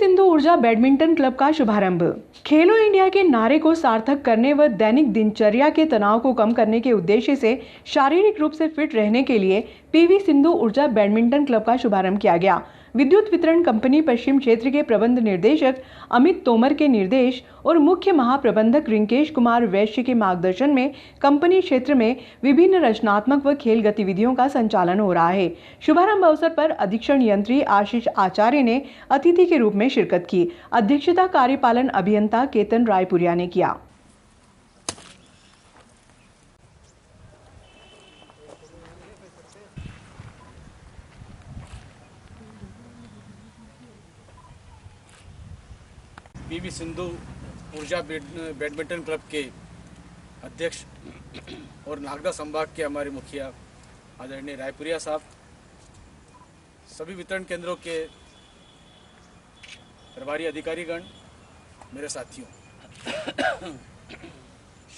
सिंधु ऊर्जा badminton club का शुभारंभ। खेलो इंडिया के नारे को सार्थक करने व दैनिक दिनचर्या के तनाव को कम करने के उद्देश्य से शारीरिक रूप से फिट रहने के लिए पीवी सिंधु ऊर्जा बैडमिंटन क्लब का शुभारंभ किया गया। विद्युत वितरण कंपनी पश्चिम क्षेत्र के प्रबंध निर्देशक अमित तोमर के निर्देश और मुख्य महाप्रबंधक रिंकेश कुमार वैश्य के मार्गदर्शन में कंपनी क्षेत्र में विभिन्न रचनात्मक व खेल गतिविधियों का संचालन हो रहा है। शुभारंभ अवसर पर अधीक्षण यंत्री आशीष आचार्य ने अतिथि के रूप में शिरकत की। अध्यक्षता कार्यपालन अभियंता केतन रायपुरिया ने किया। पीवी सिंधु ऊर्जा बैडमिंटन क्लब के अध्यक्ष और नागदा संभाग के हमारे मुखिया आदरणीय रायपुरिया साहब, सभी वितरण केंद्रों के प्रभारी अधिकारीगण, मेरे साथियों,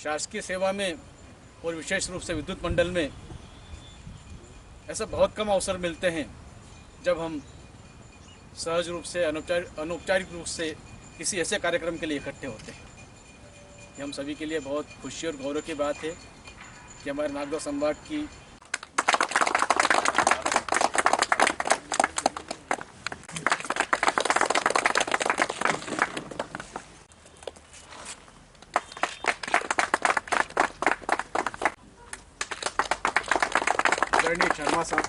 शासकीय सेवा में और विशेष रूप से विद्युत मंडल में ऐसा बहुत कम अवसर मिलते हैं जब हम सहज रूप से अनौपचारिक रूप से किसी ऐसे कार्यक्रम के लिए इकट्ठे होते हैं। ये हम सभी के लिए बहुत खुशी और गौरव की बात है कि हमारे नागदा संभाग की आदरणीय शर्मा साहब,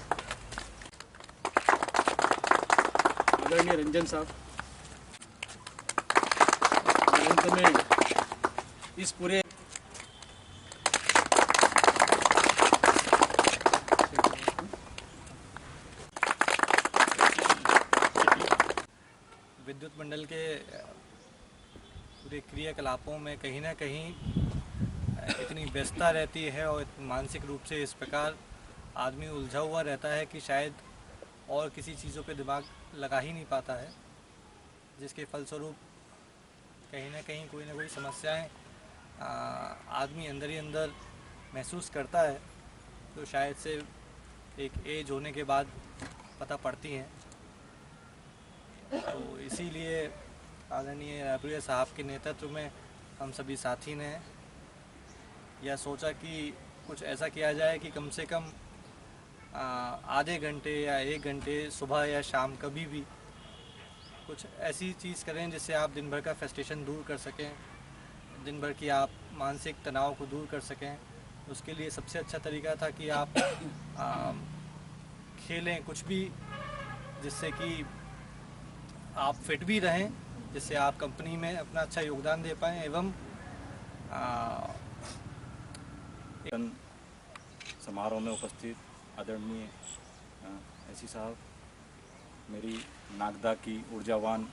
आदरणीय रंजन साहब, अंत में इस पूरे विद्युत मंडल के पूरे क्रियाकलापों में कहीं ना कहीं इतनी व्यस्तता रहती है और मानसिक रूप से इस प्रकार आदमी उलझा हुआ रहता है कि शायद और किसी चीज़ों पे दिमाग लगा ही नहीं पाता है, जिसके फलस्वरूप कहीं ना कोई समस्याएं आदमी अंदर ही अंदर महसूस करता है, तो शायद से एक एज होने के बाद पता पड़ती हैं। तो इसीलिए आदरणीय रायपुरिया साहब के नेतृत्व में हम सभी साथी ने यह सोचा कि कुछ ऐसा किया जाए कि कम से कम आधे घंटे या 1 घंटे सुबह या शाम कभी भी कुछ ऐसी चीज़ करें जिससे आप दिन भर का फ्रस्ट्रेशन दूर कर सकें, दिन भर की आप मानसिक तनाव को दूर कर सकें। उसके लिए सबसे अच्छा तरीका था कि आप खेलें कुछ भी, जिससे कि आप फिट भी रहें, जिससे आप कंपनी में अपना अच्छा योगदान दे पाएँ। एवं समारोह में उपस्थित आदरणीय एसी साहब, मेरी नागदा की ऊर्जावान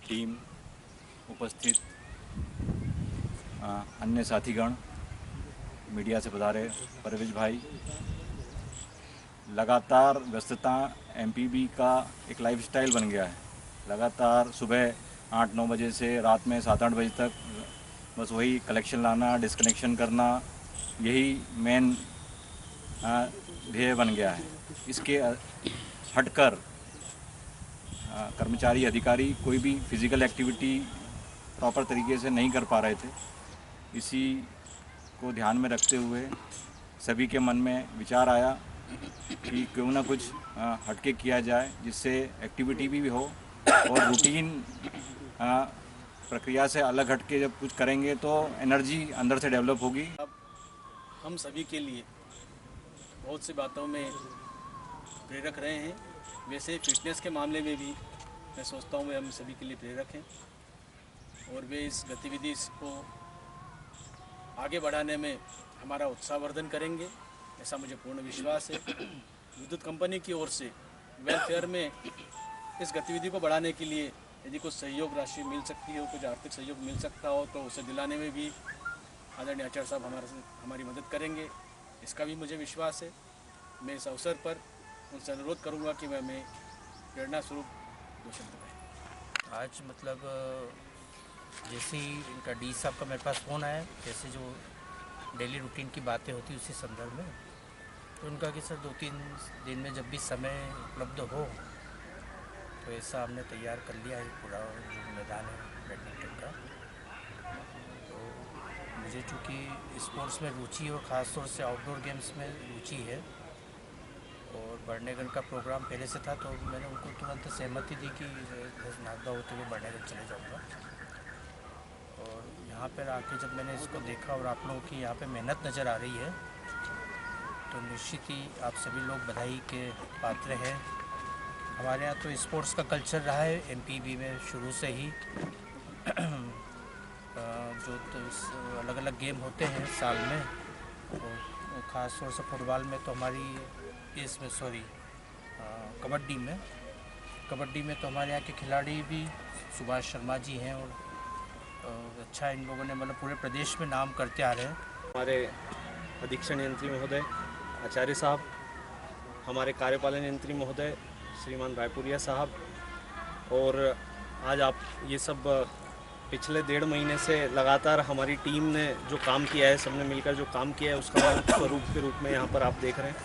टीम, उपस्थित अन्य साथीगण, मीडिया से पधारे परवेज भाई, लगातार व्यस्तता एमपीबी का एक लाइफस्टाइल बन गया है। लगातार सुबह 8-9 बजे से रात में 7-8 बजे तक बस वही कलेक्शन लाना, डिस्कनेक्शन करना, यही मेन ध्येय बन गया है। इसके हटकर कर्मचारी अधिकारी कोई भी फिज़िकल एक्टिविटी प्रॉपर तरीके से नहीं कर पा रहे थे। इसी को ध्यान में रखते हुए सभी के मन में विचार आया कि क्यों ना कुछ हटके किया जाए, जिससे एक्टिविटी भी हो और रूटीन प्रक्रिया से अलग हटके जब कुछ करेंगे तो एनर्जी अंदर से डेवलप होगी। अब हम सभी के लिए बहुत सी बातों में प्रेरक रहे हैं। वैसे फिटनेस के मामले में भी मैं सोचता हूँ वे हम सभी के लिए प्रेरक हैं और वे इस गतिविधि को आगे बढ़ाने में हमारा उत्साहवर्धन करेंगे, ऐसा मुझे पूर्ण विश्वास है। विद्युत कंपनी की ओर से वेलफेयर में इस गतिविधि को बढ़ाने के लिए यदि कुछ सहयोग राशि मिल सकती हो, कुछ आर्थिक सहयोग मिल सकता हो, तो उसे दिलाने में भी आदरणीय आचार्य साहब हमारी मदद करेंगे, इसका भी मुझे विश्वास है। मैं इस अवसर पर उनसे अनुरोध करूंगा कि वह मैं प्रेरणा स्वरूप 2 शब्द कहें। आज मतलब जैसे ही इनका डी साहब का मेरे पास फ़ोन आया, जैसे जो डेली रूटीन की बातें होती उसी संदर्भ में, तो उनका कि सर 2-3 दिन में जब भी समय उपलब्ध हो तो ऐसा हमने तैयार कर लिया है पूरा जो मैदान है बैडमिंटन का। तो मुझे चूँकि स्पोर्ट्स में रुचि और ख़ास तौर से आउटडोर गेम्स में रुचि है और बड़नेगल का प्रोग्राम पहले से था, तो मैंने उनको तुरंत सहमति दी कि नागदा होते हुए बड़नेगल चले जाऊँगा। और यहाँ पर आके जब मैंने इसको देखा और आप लोगों की यहाँ पे मेहनत नज़र आ रही है, तो निश्चित ही आप सभी लोग बधाई के पात्र हैं। हमारे यहाँ तो स्पोर्ट्स का कल्चर रहा है एमपीबी में शुरू से ही। जो तो अलग अलग गेम होते हैं साल में, और ख़ास तौर से फुटबॉल में तो हमारी इसमें कबड्डी में तो हमारे यहाँ के खिलाड़ी भी सुभाष शर्मा जी हैं और अच्छा इन लोगों ने मतलब पूरे प्रदेश में नाम करते आ रहे हैं। हमारे अधीक्षण यंत्री महोदय आचार्य साहब, हमारे कार्यपालन यंत्री महोदय श्रीमान रायपुरिया साहब, और आज आप ये सब पिछले 1.5 महीने से लगातार हमारी टीम ने जो काम किया है, सबने मिलकर जो काम किया है, उसका स्वरूप के रूप में यहाँ पर आप देख रहे हैं।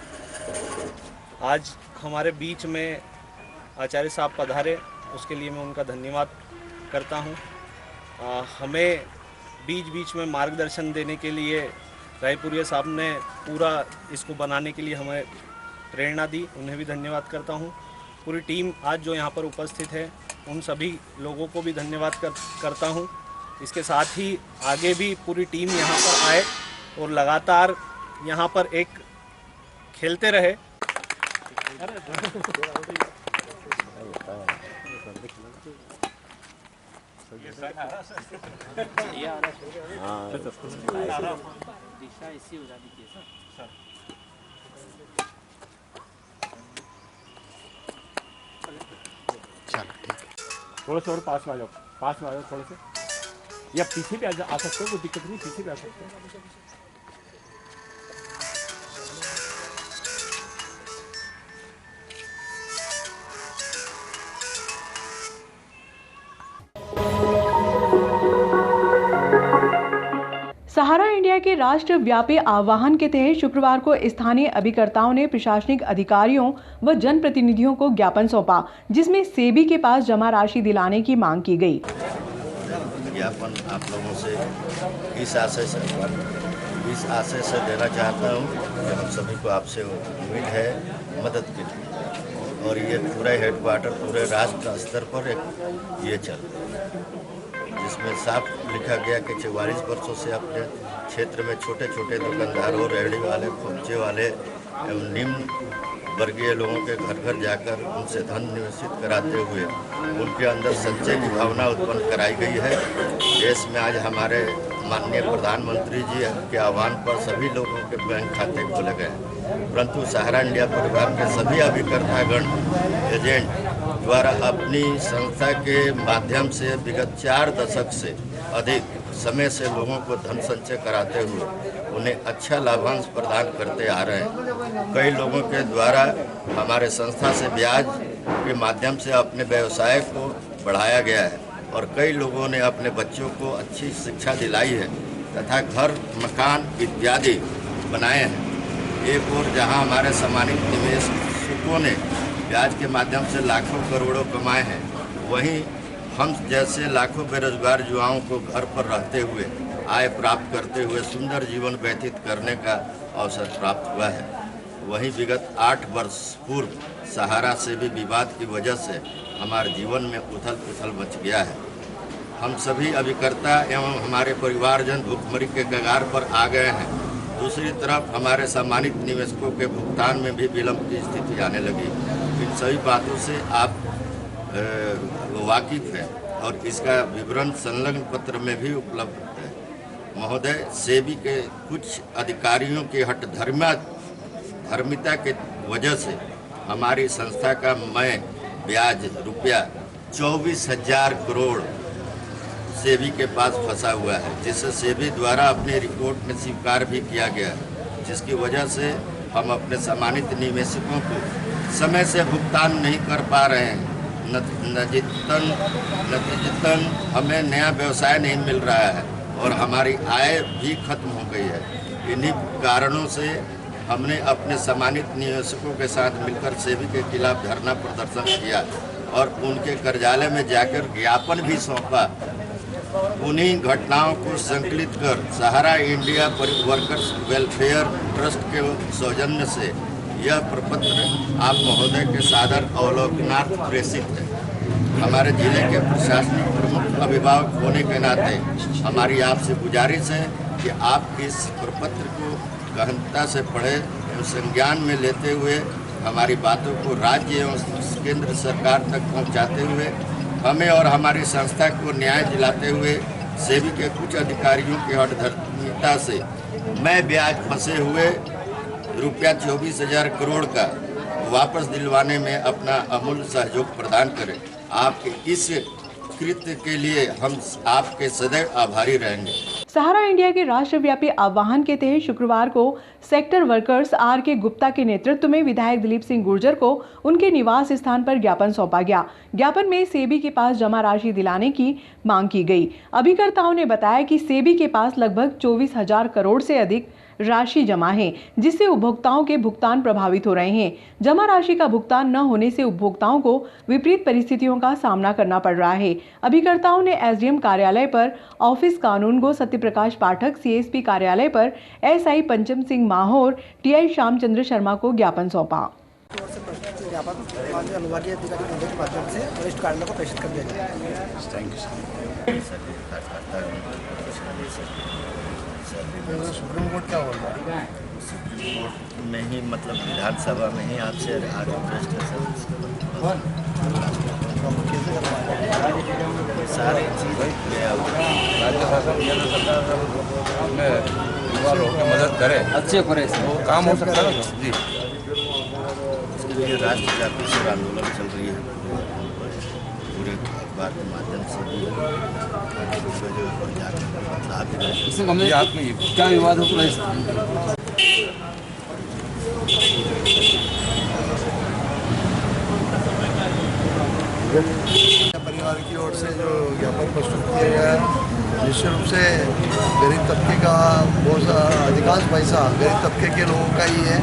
आज हमारे बीच में आचार्य साहब पधारे, उसके लिए मैं उनका धन्यवाद करता हूँ। हमें बीच बीच में मार्गदर्शन देने के लिए रायपुरिया साहब ने पूरा इसको बनाने के लिए हमें प्रेरणा दी, उन्हें भी धन्यवाद करता हूँ। पूरी टीम आज जो यहाँ पर उपस्थित है, उन सभी लोगों को भी धन्यवाद करता हूँ। इसके साथ ही आगे भी पूरी टीम यहाँ पर आए और लगातार यहाँ पर एक खेलते रहे। दिशा ऐसी हो जानी चाहिए सर। थोड़ा सा और पास में आ जाओ थोड़ा सा, या पीछे भी आ सकते हो, कोई दिक्कत नहीं, पीछे भी आ सकते हो। सहारा इंडिया के राष्ट्रव्यापी आह्वान के तहत शुक्रवार को स्थानीय अभिकर्ताओं ने प्रशासनिक अधिकारियों व जनप्रतिनिधियों को ज्ञापन सौंपा, जिसमें सेबी के पास जमा राशि दिलाने की मांग की गई। ज्ञापन आप लोगों से इस आशय से देना चाहता हूँ कि हम सभी को आपसे उम्मीद है मदद के लिए, और ये पूरा हेडक्वार्टर पूरे राष्ट्र स्तर पर एक ये चल, जिसमें साफ लिखा गया कि 44 वर्षों से अपने क्षेत्र में छोटे छोटे दुकानदारों, रेहड़ी वाले, खोमचे वाले एवं निम्न वर्गीय लोगों के घर घर जाकर उनसे धन निवेशित कराते हुए उनके अंदर संचय की भावना उत्पन्न कराई गई है। देश में आज हमारे माननीय प्रधानमंत्री जी के आह्वान पर सभी लोगों के बैंक खाते खोले गए, परंतु सहारा इंडिया परिवार के सभी अभिकर्तागण एजेंट द्वारा अपनी संस्था के माध्यम से विगत 4 दशक से अधिक समय से लोगों को धन संचय कराते हुए उन्हें अच्छा लाभांश प्रदान करते आ रहे हैं। कई लोगों के द्वारा हमारे संस्था से ब्याज के माध्यम से अपने व्यवसाय को बढ़ाया गया है और कई लोगों ने अपने बच्चों को अच्छी शिक्षा दिलाई है तथा घर, मकान इत्यादि बनाए हैं। एक और जहां हमारे सम्मानित निवेशकों ने ब्याज के माध्यम से लाखों करोड़ों कमाए हैं, वहीं हम जैसे लाखों बेरोजगार युवाओं को घर पर रहते हुए आय प्राप्त करते हुए सुंदर जीवन व्यतीत करने का अवसर प्राप्त हुआ है। वहीं विगत 8 वर्ष पूर्व सहारा से भी विवाद की वजह से हमारे जीवन में उथल पुथल मच गया है। हम सभी अभिकर्ता एवं हमारे परिवारजन भुखमरी के कगार पर आ गए हैं। दूसरी तरफ हमारे सम्मानित निवेशकों के भुगतान में भी विलंब की स्थिति आने लगी। इन सभी बातों से आप वाकिफ हैं और इसका विवरण संलग्न पत्र में भी उपलब्ध है। महोदय, सेबी के कुछ अधिकारियों की हठधर्मिता के वजह से हमारी संस्था का ब्याज रुपया 24,000 करोड़ सेबी के पास फंसा हुआ है, जिसे सेबी द्वारा अपनी रिपोर्ट में स्वीकार भी किया गया है, जिसकी वजह से हम अपने सम्मानित निवेशकों को समय से भुगतान नहीं कर पा रहे हैं। नतीजतन हमें नया व्यवसाय नहीं मिल रहा है और हमारी आय भी खत्म हो गई है। इन्हीं कारणों से हमने अपने सम्मानित निवेशकों के साथ मिलकर सेबी के खिलाफ धरना प्रदर्शन किया और उनके कार्यालय में जाकर ज्ञापन भी सौंपा। उन्हीं घटनाओं को संकलित कर सहारा इंडिया वर्कर्स वेलफेयर ट्रस्ट के सौजन्य से यह प्रपत्र आप महोदय के सादर अवलोकनार्थ प्रेषित है। हमारे जिले के प्रशासनिक प्रमुख अभिभावक होने के नाते हमारी आपसे गुजारिश है कि आप इस प्रपत्र को गहनता से पढ़ें एवं संज्ञान में लेते हुए हमारी बातों को राज्य एवं केंद्र सरकार तक पहुंचाते हुए हमें और हमारी संस्था को न्याय दिलाते हुए सेबी के कुछ अधिकारियों की हठधर्मिता से मैं ब्याज फंसे हुए रुपया 24,000 करोड़ का वापस दिलवाने में अपना अमूल्य सहयोग प्रदान करें। आपके इस कृत्य के लिए हम आपके सदैव आभारी रहेंगे। सहारा इंडिया के राष्ट्रव्यापी आह्वान के तहत शुक्रवार को सेक्टर वर्कर्स आर.के. गुप्ता के नेतृत्व में विधायक दिलीप सिंह गुर्जर को उनके निवास स्थान पर ज्ञापन सौंपा गया। ज्ञापन में सेबी के पास जमा राशि दिलाने की मांग की गई। अभिकर्ताओं ने बताया कि सेबी के पास लगभग 24,000 करोड़ से अधिक राशि जमा है, जिससे उपभोक्ताओं के भुगतान प्रभावित हो रहे हैं। जमा राशि का भुगतान न होने से उपभोक्ताओं को विपरीत परिस्थितियों का सामना करना पड़ रहा है। अभिकर्ताओं ने एसडीएम कार्यालय पर ऑफिस कानून गो सत्यप्रकाश पाठक, सीएसपी कार्यालय पर एसआई पंचम सिंह माहौर, टीआई श्यामचंद्र शर्मा को ज्ञापन सौंपा। अनुभागीय अधिकारी के माध्यम से वरिष्ठ कार्यालय को प्रेषित कर दिया जाए। सुप्रीम कोर्ट क्या बोल रहा है? सुप्रीम कोर्ट में ही मतलब विधानसभा में ही आपसे आज सारी चीज़ राज्य शासन केंद्र सरकार में मदद करे, अच्छे करे, वो काम हो सकता है जी। इसके लिए राष्ट्रव्यापी सेवा आंदोलन चल रही है, पूरे अखबार के माध्यम से भी क्या विवाद हो परिवार की ओर से जो ज्ञापन प्रस्तुत किया गया है, निश्चित रूप से गरीब तबके का बहुत अधिकांश पैसा गरीब तबके के लोगों का ही है।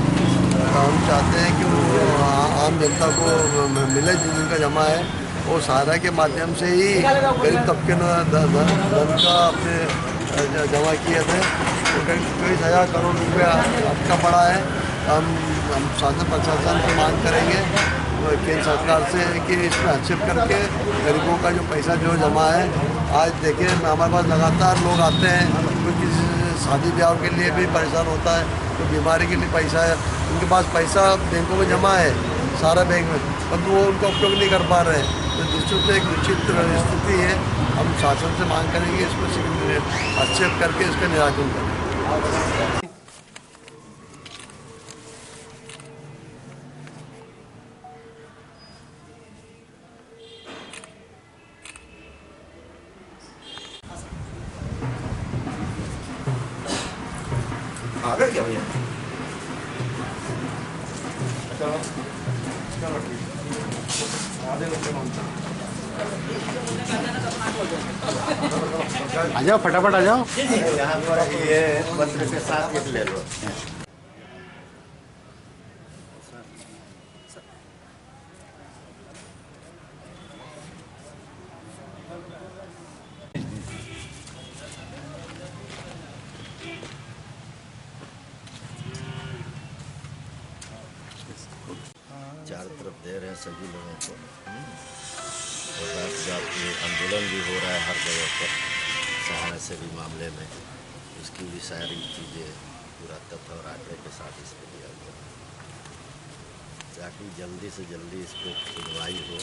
हम चाहते हैं कि वो आम जनता को मिले, जिनका जमा है वो सहारा के माध्यम से ही गरीब तबके ने धन का अपने जमा किए थे। तो कई 1000 करोड़ रुपया अटका पड़ा है। हम शासन प्रशासन से मांग करेंगे केंद्र सरकार से कि इसमें हस्तक्षेप करके गरीबों का जो पैसा जो जमा है, आज देखिए हमारे पास लगातार लोग आते हैं, कोई किसी शादी ब्याह के लिए भी परेशान होता है, तो बीमारी के लिए पैसा है, उनके पास पैसा बैंकों में जमा है सारा बैंक में, परंतु वो उनका उपयोग नहीं कर पा रहे हैं। तो निश्चित रूप से एक निश्चित स्थिति है। हम शासन से मांग करेंगे इसमें हस्तक्षेप करके इसका निराकरण करें। आगे क्या भैया? आ जाओ, फटाफट आ जाओ। यहाँ पर ये पत्र के साथ एक ले लो। चारों तरफ दे रहे हैं सभी लोगों को, और राष्ट्रव्यापी आंदोलन भी हो रहा है हर जगह पर सहारा से भी मामले में। इसकी भी सारी चीज़ें पूरा तथ्य और आंकड़े के साथ इस पर दिया गया, ताकि जल्दी से जल्दी इस पर सुनवाई हो,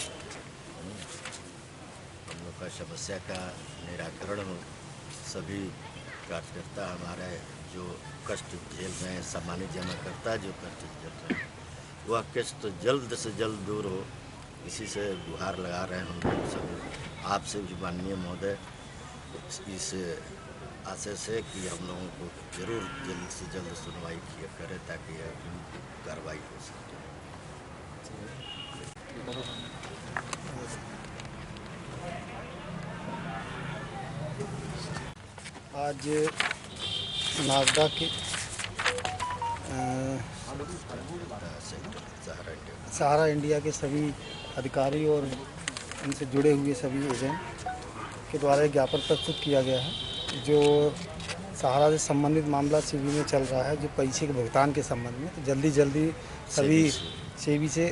हम लोग का समस्या का निराकरण हो। सभी कार्यकर्ता हमारे जो कष्ट झेल रहे हैं, सामान्य जमाकर्ता जो कष्ट झेल रहे हैं, वह कष्ट जल्द से जल्द दूर हो, इसी से गुहार लगा रहे हैं हम लोग सब आपसे भी माननीय महोदय, इस आशय से कि हम लोगों को जरूर जल्द से जल्द सुनवाई किया करें ताकि कार्रवाई हो सके। आज नागदा के सहारा इंडिया के सभी अधिकारी और इनसे जुड़े हुए सभी एजेंट के द्वारा एक ज्ञापन प्रस्तुत किया गया है जो सहारा से संबंधित मामला सेबी में चल रहा है, जो पैसे के भुगतान के संबंध में। तो जल्दी सभी सेबी से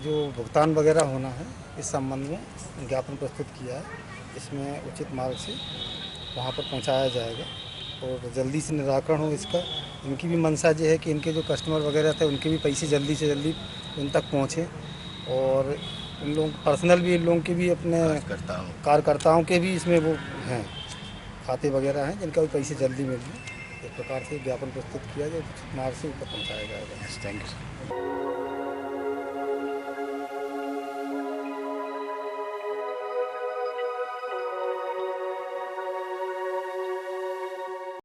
जो भुगतान वगैरह होना है इस संबंध में ज्ञापन प्रस्तुत किया है। इसमें उचित मार्ग से वहाँ पर पहुँचाया जाएगा और जल्दी से निराकरण हो इसका। इनकी भी मंशा ये है कि इनके जो कस्टमर वगैरह थे उनके भी पैसे जल्दी से जल्दी उन तक पहुँचे और इन लोगों पर्सनल भी इन लोगों के भी अपने कार्यकर्ताओं के भी इसमें वो हैं खाते वगैरह हैं जिनका भी पैसे जल्दी मिल जाए। इस प्रकार से ज्ञापन प्रस्तुत किया जाए, मार्ग से ऊपर पहुँचाया जाएगा। Thank you.